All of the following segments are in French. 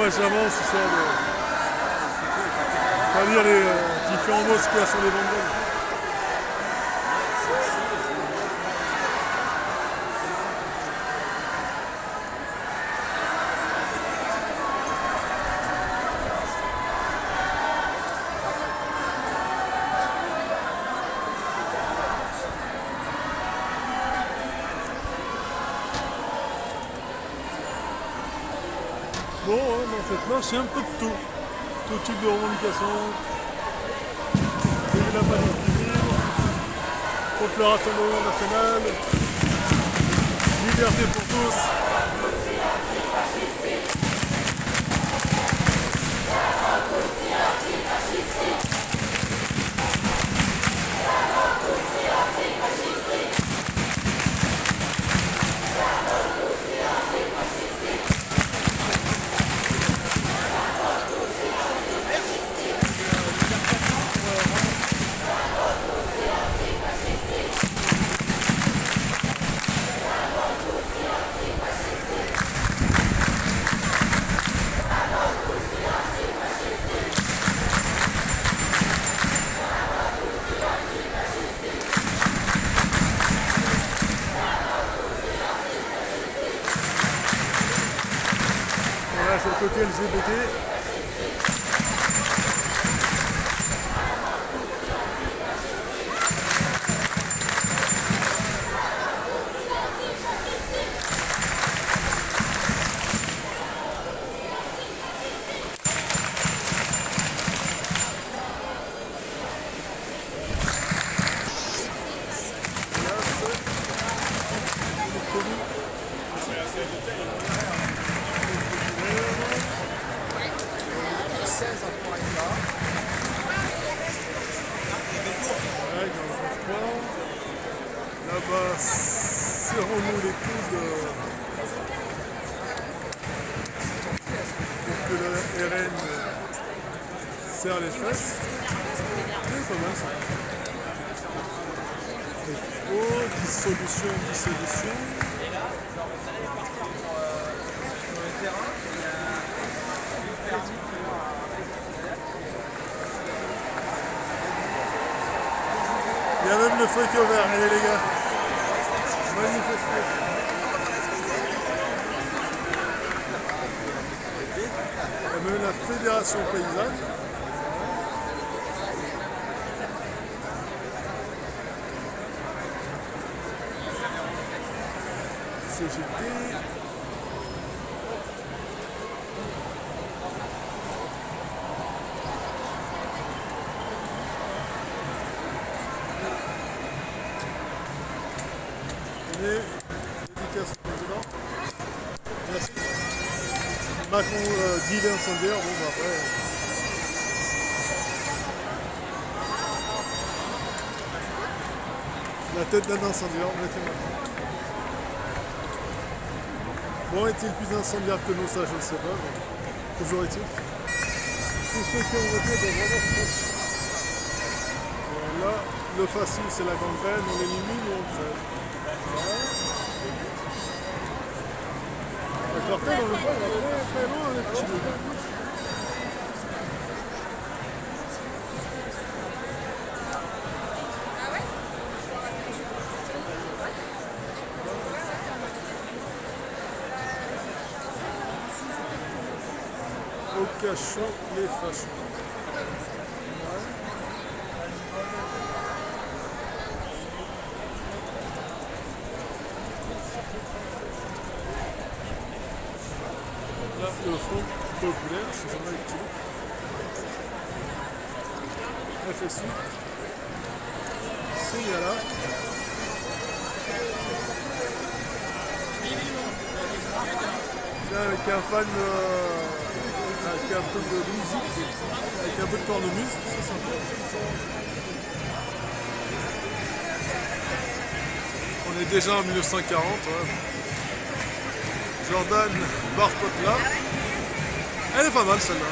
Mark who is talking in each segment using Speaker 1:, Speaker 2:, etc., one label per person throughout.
Speaker 1: patiemment ce soir de lire les différents mots qu'il y a sur les bandes. Bon, dans cette marche, il y a un peu de tout type de revendications. Vive la Palestine, contre le Rassemblement national, liberté pour tous. Voilà, c'est le côté LGBT. Là-bas, serrons-nous les coudes pour que le RN serre les fesses. C'est pas mal ça. Dissolution. Il y a même le feu qui est ouvert, allez les gars. Manifestez. Il y a même la fédération paysanne. CGT. Dédicace au président. Merci. Macron dit l'incendiaire, bon bah après. La tête d'un incendiaire, mettez Macron. Bon, est-il plus incendiaire que nous, ça je ne sais pas, mais toujours est-il. Tous ceux qui ont voté doivent vraiment se battre. Voilà, le facile c'est la grande peine, on l'élimine ou on crève. Le cortège, on le voit, il va très loin, les petits bouts. Au cachot, les fachos. Là, le Front populaire, c'est jamais utile. FSU. Signala. Avec un fan, avec un peu de musique, avec un peu de cornemuse, c'est sympa. On est déjà en 1940. Ouais. Jordan Barpotla. Elle est pas mal celle-là.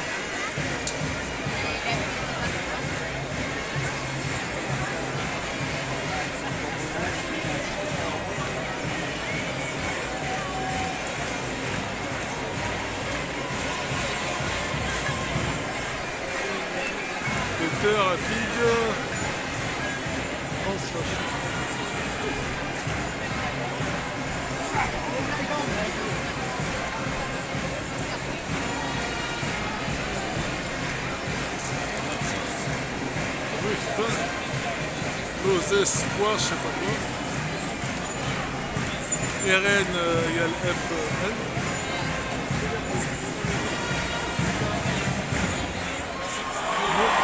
Speaker 1: rapide. France facho. Nos espoirs, je sais pas quoi. RN égale FN.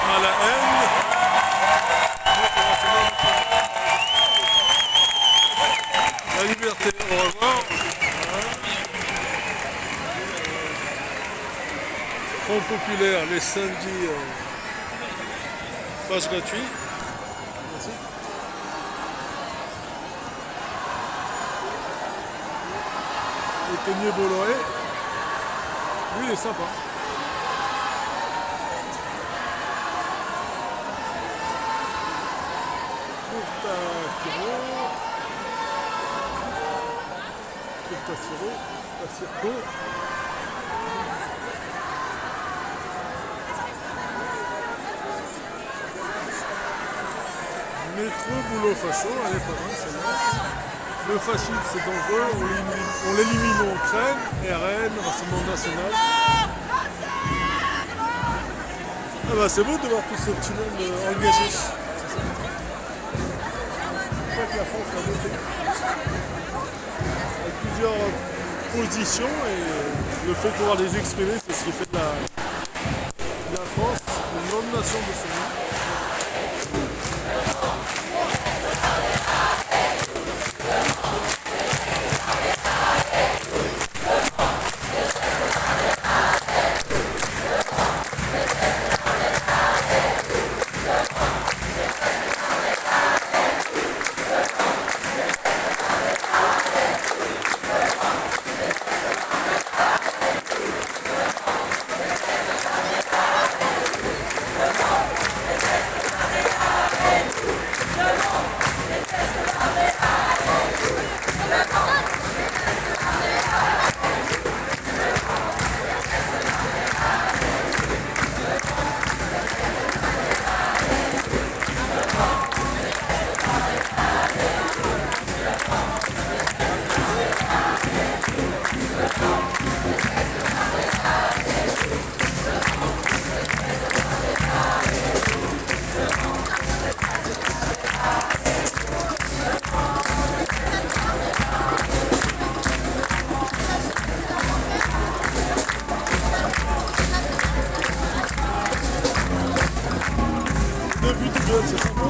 Speaker 1: À la N. La liberté, au revoir. Voilà. Front populaire, les samedis, passe gratuit. Merci. Le Peigné Bolloré. Lui, il est sympa. Circo. Métro boulot facho, elle est pas mal celle-là. Le fascisme c'est dangereux, on l'élimine, on crève. RN, Rassemblement National. Ah bah c'est beau de voir tout ce petit monde engagé. C'est ça que la France a voté. Avec plusieurs positions et le fait de pouvoir les exprimer, c'est ce qui fait de la France une grande nation de ce monde. C'est sympa.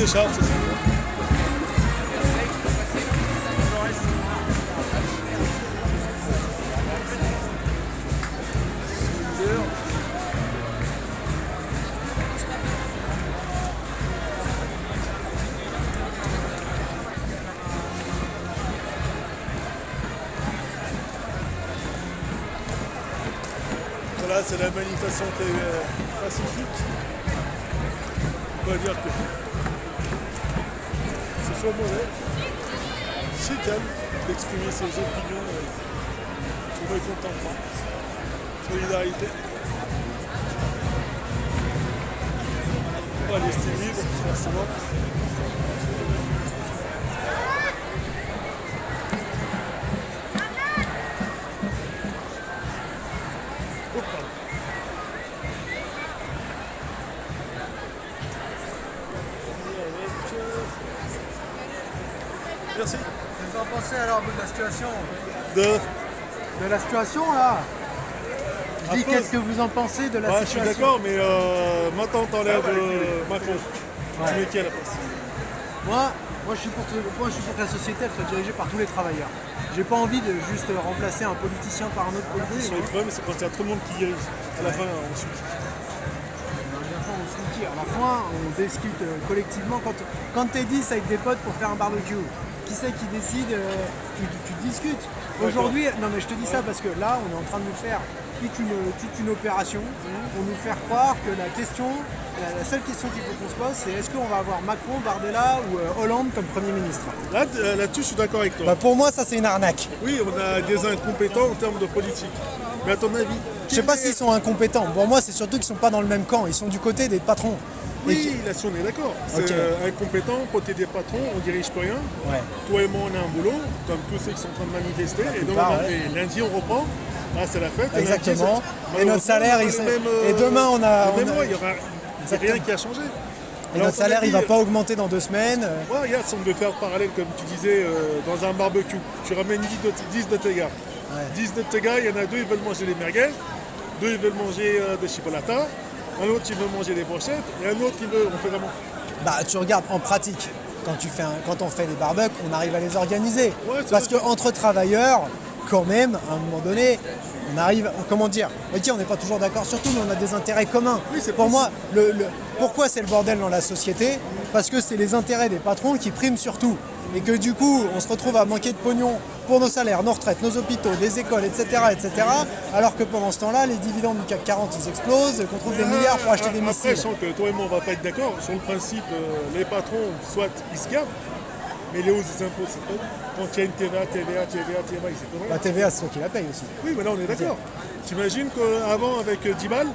Speaker 1: Écharpe, c'est ça. Voilà, c'est la manifestation pacifique. On va dire que c'est chaud mauvais. C'est calme d'exprimer ses opinions sur le contentement. Solidarité. On va rester libre, forcément. Merci.
Speaker 2: Vous en pensez alors de la situation
Speaker 1: de
Speaker 2: la situation là? Je dis qu'est-ce que vous en pensez de la situation?
Speaker 1: Je suis d'accord, mais maintenant t'enlèves Macron. Tu mets qui à la place?
Speaker 2: Moi je suis pour que la société elle soit dirigée par tous les travailleurs. J'ai pas envie de juste remplacer un politicien par un autre politicien.
Speaker 1: Le problème c'est quand il y a trop de monde qui dirige. À la fin on suit.
Speaker 2: À la fin on suit qui? réfléchir. À la fin, on discute collectivement. Quand t'es 10 avec des potes pour faire un barbecue, qui c'est qui décide tu discutes. Aujourd'hui, non mais je te dis ça parce que là, on est en train de nous faire toute une opération pour nous faire croire que la seule question qu'il faut qu'on se pose, c'est est-ce qu'on va avoir Macron, Bardella ou Hollande comme Premier ministre.
Speaker 1: Là-dessus, je suis d'accord avec toi.
Speaker 2: Bah pour moi, ça c'est une arnaque.
Speaker 1: Oui, on a des incompétents en termes de politique. Mais à ton avis,
Speaker 2: Je sais pas s'ils sont incompétents. Pour moi, c'est surtout qu'ils sont pas dans le même camp. Ils sont du côté des patrons.
Speaker 1: oui, là-dessus, on est d'accord. C'est
Speaker 2: Ok.
Speaker 1: incompétent, côté des patrons, on dirige plus rien.
Speaker 2: Ouais.
Speaker 1: Toi et moi, on a un boulot, comme tous ceux qui sont en train de manifester. Et,
Speaker 2: plupart,
Speaker 1: et lundi, on reprend. Là, c'est la fête.
Speaker 2: Exactement.
Speaker 1: Et,
Speaker 2: Et notre salaire, et demain, on a.
Speaker 1: Même moi, il n'y aura
Speaker 2: Exactement.
Speaker 1: rien qui a changé.
Speaker 2: Et
Speaker 1: Alors,
Speaker 2: notre salaire, il va
Speaker 1: dit,
Speaker 2: pas augmenter dans 2 semaines.
Speaker 1: Ouais, regarde, si on devait faire parallèle, comme tu disais, dans un barbecue, tu ramènes 10 de tes gars.
Speaker 2: Ouais.
Speaker 1: 10 de tes gars, il y en a 2, ils veulent manger des merguez, 2, ils veulent manger des chipolatas, un autre, il veut manger des brochettes, et un autre, il veut. On fait comment?
Speaker 2: Bah, tu regardes en pratique. Quand on fait des barbecues, on arrive à les organiser.
Speaker 1: Ouais, c'est
Speaker 2: Parce
Speaker 1: vrai.
Speaker 2: qu'entre travailleurs, quand même, à un moment donné, on arrive, comment dire, ok, on n'est pas toujours d'accord sur tout, mais on a des intérêts communs.
Speaker 1: Oui, c'est
Speaker 2: pour
Speaker 1: possible.
Speaker 2: moi, pourquoi c'est le bordel dans la société? Parce que c'est les intérêts des patrons qui priment sur tout. Et que du coup, on se retrouve à manquer de pognon pour nos salaires, nos retraites, nos hôpitaux, des écoles, etc., etc. Alors que pendant ce temps-là, les dividendes du CAC 40, ils explosent, qu'on trouve des milliards pour acheter des
Speaker 1: Après,
Speaker 2: missiles.
Speaker 1: je sens que toi et moi, on va pas être d'accord. Sur le principe, les patrons, soit ils se gavent, mais les hausses des impôts, c'est pas. Quand il y a une TVA, ils c'est pas
Speaker 2: La TVA, c'est toi qui la paye aussi.
Speaker 1: Oui, mais là, on est d'accord. T'imagines qu'avant, avec 10 balles,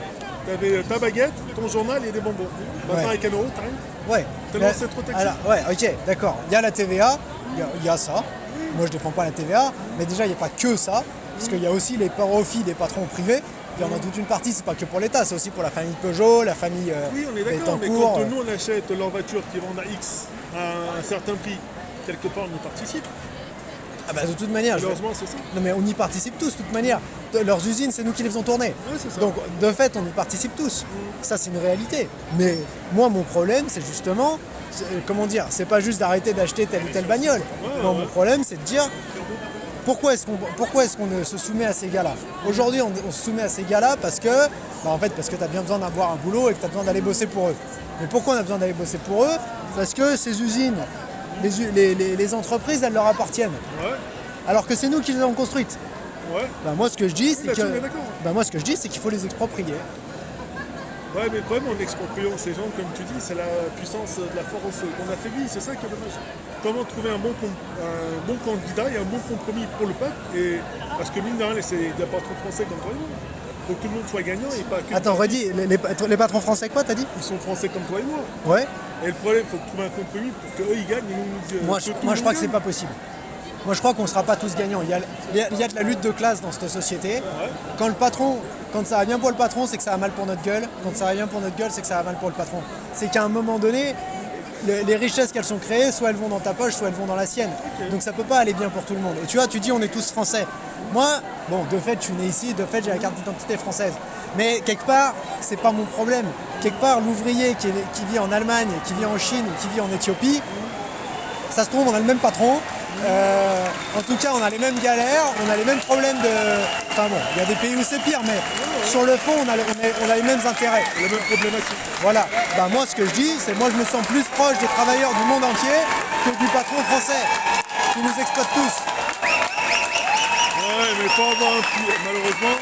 Speaker 1: t'avais ta baguette, ton journal et des bonbons. Maintenant,
Speaker 2: Ouais.
Speaker 1: avec 1 euro, t'as rien.
Speaker 2: Ouais.
Speaker 1: Tellement c'est trop taxé.
Speaker 2: Alors, ouais, ok, d'accord. Il y a la TVA, il y a ça. Moi, je défends pas la TVA, mais déjà, il n'y a pas que ça, parce qu'il y a aussi les profits des patrons privés. Il y en a toute une partie, c'est pas que pour l'État, c'est aussi pour la famille Peugeot, la famille
Speaker 1: Oui, on est d'accord, mais
Speaker 2: Bettencourt.
Speaker 1: quand nous, on achète leur voiture qui vendent à X à un certain prix, quelque part, on y participe.
Speaker 2: Ah bah, de toute manière,
Speaker 1: Malheureusement, c'est ça.
Speaker 2: non mais on y participe tous, de toute manière. Leurs usines, c'est nous qui les faisons tourner.
Speaker 1: Ouais, c'est ça.
Speaker 2: Donc, de fait, on y participe tous. Ça, c'est une réalité. Mais moi, mon problème, c'est justement, comment dire, c'est pas juste d'arrêter d'acheter telle ou telle bagnole. Non, mon problème, c'est de dire, pourquoi est-ce qu'on se soumet à ces gars-là? Aujourd'hui, on se soumet à ces gars-là parce que, parce que tu as bien besoin d'avoir un boulot et que tu as besoin d'aller bosser pour eux. Mais pourquoi on a besoin d'aller bosser pour eux? Parce que ces usines, les entreprises, elles leur appartiennent.
Speaker 1: Ouais,
Speaker 2: Alors que c'est nous qui les avons construites.
Speaker 1: ouais.
Speaker 2: Moi, ce que je dis, c'est
Speaker 1: là-dessus, on est d'accord.
Speaker 2: qu'il faut les exproprier.
Speaker 1: Ouais, mais le problème en expropriant ces gens, comme tu dis, c'est la puissance de la force qu'on affaiblit, c'est ça qui est dommage. Comment trouver un bon candidat et un bon compromis pour le peuple parce que mine de rien, c'est des patrons français comme toi et moi. Il faut que tout le monde soit gagnant et pas que.
Speaker 2: Attends, redis, les patrons français quoi, t'as dit?
Speaker 1: Ils sont français comme toi et moi.
Speaker 2: Ouais.
Speaker 1: Et le problème, il faut trouver un compromis pour qu'eux ils gagnent et nous nous disent.
Speaker 2: Moi, je crois que c'est pas possible. Moi, je crois qu'on ne sera pas tous gagnants. Il y a de la lutte de classe dans cette société. Quand ça va bien pour le patron, c'est que ça va mal pour notre gueule. Quand ça va bien pour notre gueule, c'est que ça va mal pour le patron. C'est qu'à un moment donné, les richesses qu'elles sont créées, soit elles vont dans ta poche, soit elles vont dans la sienne. Donc ça peut pas aller bien pour tout le monde. Et tu vois, tu dis on est tous français. Moi, de fait, je suis né ici, de fait, j'ai la carte d'identité française. Mais quelque part, c'est pas mon problème. Quelque part, l'ouvrier qui vit en Allemagne, qui vit en Chine, qui vit en Éthiopie, ça se trouve, on a le même patron. En tout cas, on a les mêmes galères, on a les mêmes problèmes de. Enfin bon, il y a des pays où c'est pire, mais sur le fond, on a les mêmes intérêts.
Speaker 1: Les mêmes problématiques.
Speaker 2: Voilà. Moi, ce que je dis, c'est moi, je me sens plus proche des travailleurs du monde entier que du patron français qui nous exploite tous.
Speaker 1: Ouais, mais malheureusement,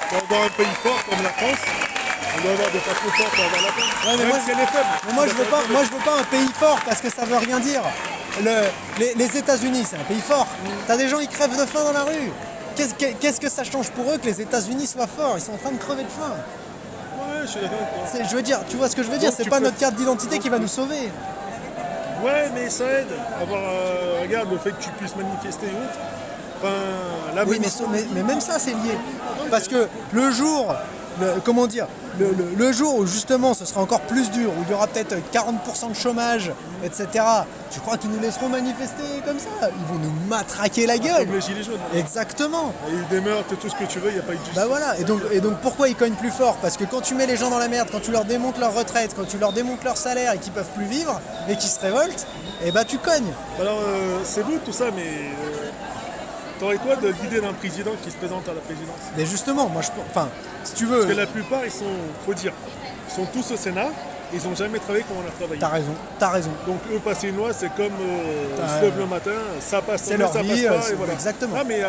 Speaker 1: pour avoir un pays fort comme la France, on doit avoir des patrons forts pour avoir la paix.
Speaker 2: Ouais, mais
Speaker 1: Même si elle est faible.
Speaker 2: Mais moi, je veux pas un pays fort parce que ça veut rien dire. Les États-Unis, c'est un pays fort. T'as des gens qui crèvent de faim dans la rue. Qu'est-ce que ça change pour eux que les États-Unis soient forts? Ils sont en train de crever de faim.
Speaker 1: Ouais, je suis d'accord avec toi.
Speaker 2: Je veux dire, tu vois ce que je veux dire?
Speaker 1: Donc,
Speaker 2: C'est
Speaker 1: tu
Speaker 2: pas
Speaker 1: peux-
Speaker 2: notre carte d'identité qui va nous sauver.
Speaker 1: Ouais, mais ça aide. Regarde le fait que tu puisses manifester et autres. Enfin, là,
Speaker 2: Oui, mais même ça, c'est lié. Parce que le jour, le jour où justement ce sera encore plus dur, où il y aura peut-être 40% de chômage, etc., tu crois qu'ils nous laisseront manifester comme ça? Ils vont nous matraquer la gueule.
Speaker 1: comme les gilets jaunes.
Speaker 2: Exactement.
Speaker 1: Il y a eu des meurtres, tout ce que tu veux, il n'y a pas eu de justice.
Speaker 2: Bah voilà, et donc pourquoi ils cognent plus fort? Parce que quand tu mets les gens dans la merde, quand tu leur démontes leur retraite, quand tu leur démontes leur salaire et qu'ils peuvent plus vivre, et qu'ils se révoltent, et bah tu cognes.
Speaker 1: Alors, c'est beau tout ça, mais t'aurais quoi de l'idée d'un président qui se présente à la présidence?
Speaker 2: Mais justement, moi si tu veux.
Speaker 1: Parce que la plupart, faut dire, ils sont tous au Sénat Ils n'ont jamais travaillé comme on a travaillé.
Speaker 2: T'as raison.
Speaker 1: Donc eux, passer une loi, c'est comme se lève le matin, ça passe,
Speaker 2: c'est leur
Speaker 1: ça
Speaker 2: vie,
Speaker 1: passe pas, et voilà.
Speaker 2: exactement.
Speaker 1: Ah mais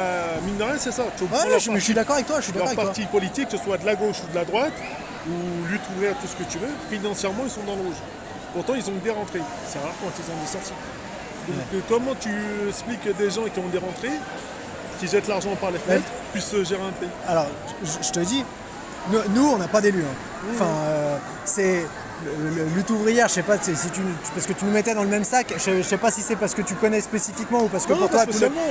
Speaker 1: mine de rien, c'est ça.
Speaker 2: Je suis d'accord avec toi,
Speaker 1: Leur parti politique, que ce soit de la gauche ou de la droite, ou lutte ouvrière, tout ce que tu veux, financièrement, ils sont dans le rouge. Pourtant, ils ont des rentrées. C'est rare quand ils ont des sorties. Donc comment tu expliques des gens qui ont des rentrées, qui jettent l'argent par les fenêtres, puissent gérer un pays?
Speaker 2: Alors, je te dis, nous on n'a pas d'élus. Enfin, c'est lutte ouvrière, je sais pas si parce que tu nous mettais dans le même sac, je sais pas si c'est parce que tu connais spécifiquement ou parce que pour toi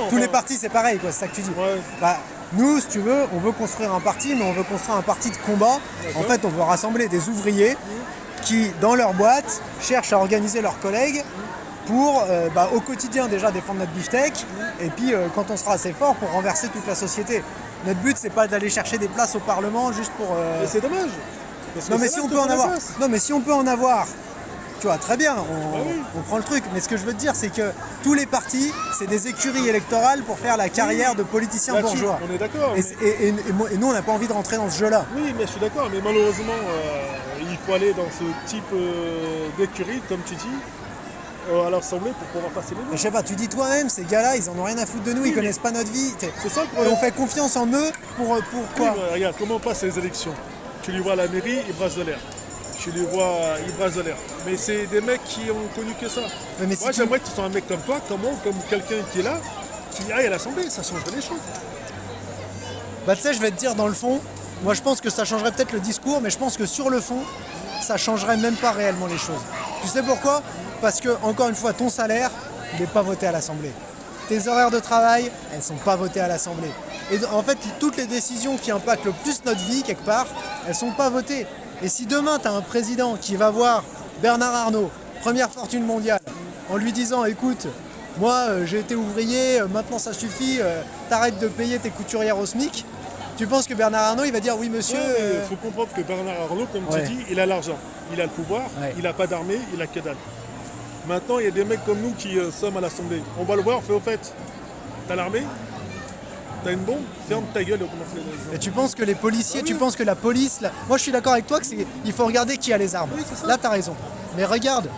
Speaker 2: tous les partis c'est pareil, quoi, c'est ça que tu dis.
Speaker 1: Ouais.
Speaker 2: Bah, nous, si tu veux, on veut construire un parti, mais on veut construire un parti de combat. En fait, on veut rassembler des ouvriers qui, dans leur boîte, cherchent à organiser leurs collègues pour, au quotidien déjà défendre notre beefsteak, et puis quand on sera assez fort pour renverser toute la société. Notre but, c'est pas d'aller chercher des places au Parlement juste pour.
Speaker 1: Mais c'est dommage.
Speaker 2: Non mais si on peut en avoir. Non mais si on peut en avoir, tu vois, très bien, on prend le truc. Mais ce que je veux te dire, c'est que tous les partis, c'est des écuries électorales pour faire la carrière de politiciens bourgeois.
Speaker 1: On est d'accord.
Speaker 2: Et nous, on n'a pas envie de rentrer dans ce jeu-là.
Speaker 1: Oui, mais je suis d'accord. Mais malheureusement, il faut aller dans ce type d'écurie, comme tu dis, à l'Assemblée pour pouvoir passer les lois.
Speaker 2: Je sais pas, tu dis toi-même, ces gars-là, ils en ont rien à foutre de nous, ils connaissent pas notre vie.
Speaker 1: C'est ça le
Speaker 2: Et
Speaker 1: problème.
Speaker 2: on fait confiance en eux pour quoi?
Speaker 1: Oui, regarde, comment passent les élections. Tu les vois à la mairie, ils brassent de l'air. Tu les vois, ils brassent de l'air. Mais c'est des mecs qui ont connu que ça.
Speaker 2: Mais
Speaker 1: Moi, j'aimerais que tu sois un mec comme toi, comme quelqu'un qui est là, qui aille à l'Assemblée, ça changerait les choses.
Speaker 2: Bah tu sais, je vais te dire, dans le fond, moi je pense que ça changerait peut-être le discours, mais je pense que sur le fond, ça changerait même pas réellement les choses. Tu sais pourquoi? Parce que, encore une fois, ton salaire, il n'est pas voté à l'Assemblée. Tes horaires de travail, elles ne sont pas votées à l'Assemblée. Et en fait, toutes les décisions qui impactent le plus notre vie, quelque part, elles ne sont pas votées. Et si demain, tu as un président qui va voir Bernard Arnault, première fortune mondiale, en lui disant, écoute, moi, j'ai été ouvrier, maintenant ça suffit, t'arrêtes de payer tes couturières au SMIC, tu penses que Bernard Arnault, il va dire, oui, monsieur...
Speaker 1: Il faut comprendre que Bernard Arnault, comme tu dis, il a l'argent, il a le pouvoir, il n'a pas d'armée, il a que dalle. Maintenant, il y a des mecs comme nous qui sommes à l'Assemblée. On va le voir, on fait au fait, t'as l'armée, t'as une bombe, ferme ta gueule et on commence les...
Speaker 2: Et tu penses que les policiers, tu penses que la police... Moi, je suis d'accord avec toi il faut regarder qui a les armes.
Speaker 1: Oui, c'est ça.
Speaker 2: Là, t'as raison. Mais regarde,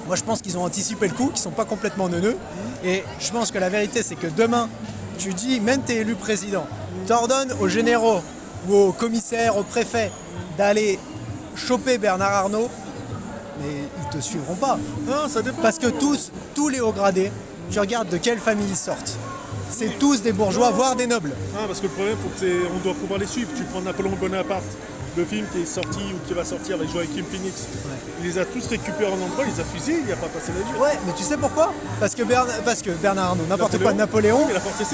Speaker 2: moi, je pense qu'ils ont anticipé le coup, qu'ils sont pas complètement neuneux. Et je pense que la vérité, c'est que demain, tu dis, même t'es élu président, t'ordonnes aux généraux ou aux commissaires, aux préfets d'aller choper Bernard Arnault, mais ils te suivront pas.
Speaker 1: Non, ça dépend.
Speaker 2: Parce que tous les hauts gradés, tu regardes de quelle famille ils sortent. C'est tous des bourgeois, voire des nobles.
Speaker 1: Non, parce que le problème, on doit pouvoir les suivre. Tu prends Napoléon Bonaparte, le film qui est sorti ou qui va sortir avec Joaquin Phoenix. Il les a tous récupérés en endroit, il les a fusillés, il n'y a pas passé la vie.
Speaker 2: Ouais, mais tu sais pourquoi? Parce que Bernard Arnault, n'importe quoi, Napoléon,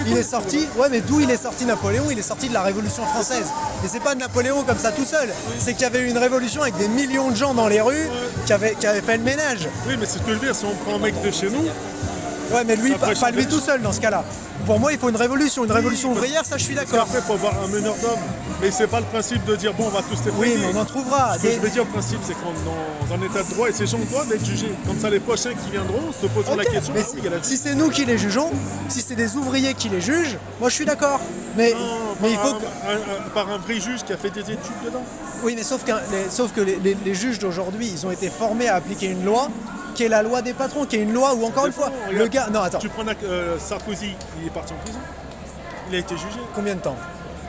Speaker 2: il est sorti. Ouais, mais d'où il est sorti Napoléon? Il est sorti de la Révolution française. Et c'est pas de Napoléon comme ça tout seul. C'est qu'il y avait eu une révolution avec des millions de gens dans les rues qui avaient fait le ménage.
Speaker 1: Oui, mais c'est ce que je veux dire, si on prend un mec de chez nous.
Speaker 2: Ouais, mais lui, pas lui tout seul dans ce cas-là. Pour moi, il faut une révolution ouvrière, ça je suis d'accord.
Speaker 1: Après, il faut avoir un meneur d'hommes. Mais c'est pas le principe de dire, bon, on va tous les
Speaker 2: Oui, mais on en trouvera.
Speaker 1: Ce que je veux dire, le principe, c'est qu'on est dans un état de droit et ces gens doivent être jugés. Comme ça, les prochains qui viendront se poseront la question.
Speaker 2: Mais si c'est nous qui les jugeons, si c'est des ouvriers qui les jugent, moi je suis d'accord. Mais il faut
Speaker 1: par un vrai juge qui a fait des études dedans.
Speaker 2: Oui, mais sauf que les juges d'aujourd'hui, ils ont été formés à appliquer une loi qui est la loi des patrons, qui est une loi où, encore une fois, le gars... Non, attends.
Speaker 1: Tu prends Sarkozy, il est parti en prison. Il a été jugé.
Speaker 2: Combien de temps?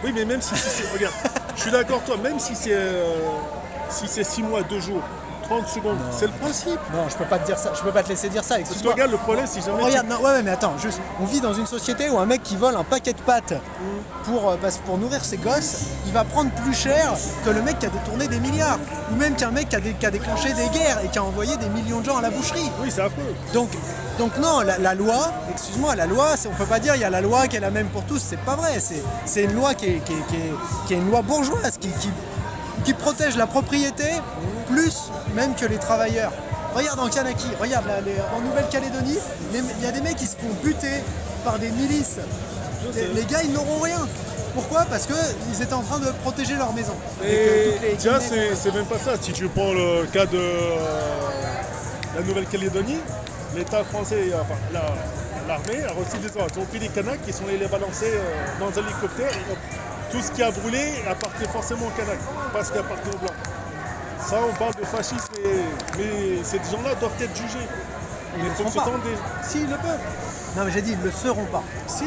Speaker 1: Oui, mais même si c'est... Regarde, je suis d'accord, toi, même si c'est 6 mois, 2 jours, 30 secondes, c'est le principe.
Speaker 2: Non, je peux pas te dire ça, je peux pas te laisser dire ça.
Speaker 1: Parce que regarde, le problème, si jamais...
Speaker 2: Regarde, ouais, mais attends, juste, on vit dans une société où un mec qui vole un paquet de pâtes pour nourrir ses gosses, il va prendre plus cher que le mec qui a détourné des milliards. Ou même qu'un mec qui a déclenché des guerres et qui a envoyé des millions de gens à la boucherie.
Speaker 1: Oui, c'est affreux.
Speaker 2: Donc non, la loi, excuse-moi, la loi, on peut pas dire il y a la loi qui est la même pour tous, c'est pas vrai. C'est une loi qui est une loi bourgeoise, qui protège la propriété plus même que les travailleurs. Regarde en Kanaki, regarde en Nouvelle-Calédonie, il y a des mecs qui se font buter par des milices. Les gars, ils n'auront rien. Pourquoi? Parce qu'ils étaient en train de protéger leur maison.
Speaker 1: Et tiens, c'est même pas ça. Si tu prends le cas de la Nouvelle-Calédonie, l'État français, enfin l'armée a reçu des ordres. Ils ont pris des Kanaks qui sont allés les balancer dans un hélicoptère. Tout ce qui a brûlé appartient forcément aux Kanaks, pas ce qui appartient aux Blancs. Ça, on parle de fascisme, mais ces gens-là doivent être jugés.
Speaker 2: Ils le
Speaker 1: faut
Speaker 2: feront
Speaker 1: que ce
Speaker 2: pas.
Speaker 1: soit Si, ils le peuvent.
Speaker 2: Non mais j'ai dit, ils le seront pas.
Speaker 1: Si,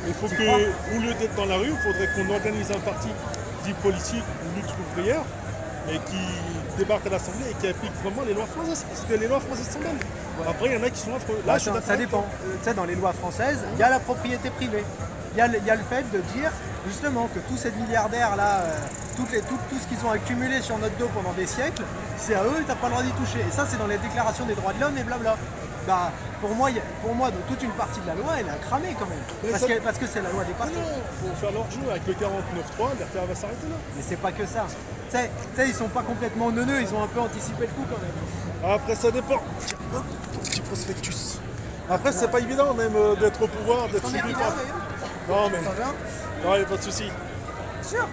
Speaker 1: il faut
Speaker 2: Tu
Speaker 1: que,
Speaker 2: crois
Speaker 1: au lieu d'être dans la rue, il faudrait qu'on organise un parti dit politique ou lutte ouvrière, et qui débarque à l'Assemblée et qui applique vraiment les lois françaises. Parce que les lois françaises sont belles. Après, il y en a qui sont affreux. Là, je suis
Speaker 2: Attends,
Speaker 1: d'accord
Speaker 2: ça
Speaker 1: avec
Speaker 2: dépend. Tu sais, dans les lois françaises, il y a la propriété privée. Il y a le fait de dire justement que tous ces milliardaires là, tout ce qu'ils ont accumulé sur notre dos pendant des siècles, c'est à eux et t'as pas le droit d'y toucher. Et ça, c'est dans les déclarations des droits de l'homme et blabla. Bah, pour moi, de toute une partie de la loi, elle est à cramer quand même.
Speaker 1: Mais
Speaker 2: Parce que c'est la loi des
Speaker 1: Ah
Speaker 2: patrons.
Speaker 1: non, il faut faire leur jeu avec le 49.3, l'affaire va s'arrêter là.
Speaker 2: Mais c'est pas que ça. Tu sais, ils sont pas complètement neuneux, ils ont un peu anticipé le coup quand même.
Speaker 1: Après, ça dépend. Tiens, hop, ton petit prospectus. Après, c'est pas évident même d'être au pouvoir, d'être
Speaker 2: T'en es
Speaker 1: suivi
Speaker 2: pris
Speaker 1: par.
Speaker 2: là, d'ailleurs
Speaker 1: Non, mais.
Speaker 2: Ça va
Speaker 1: Non, il n'y a pas de souci.
Speaker 2: Sûr.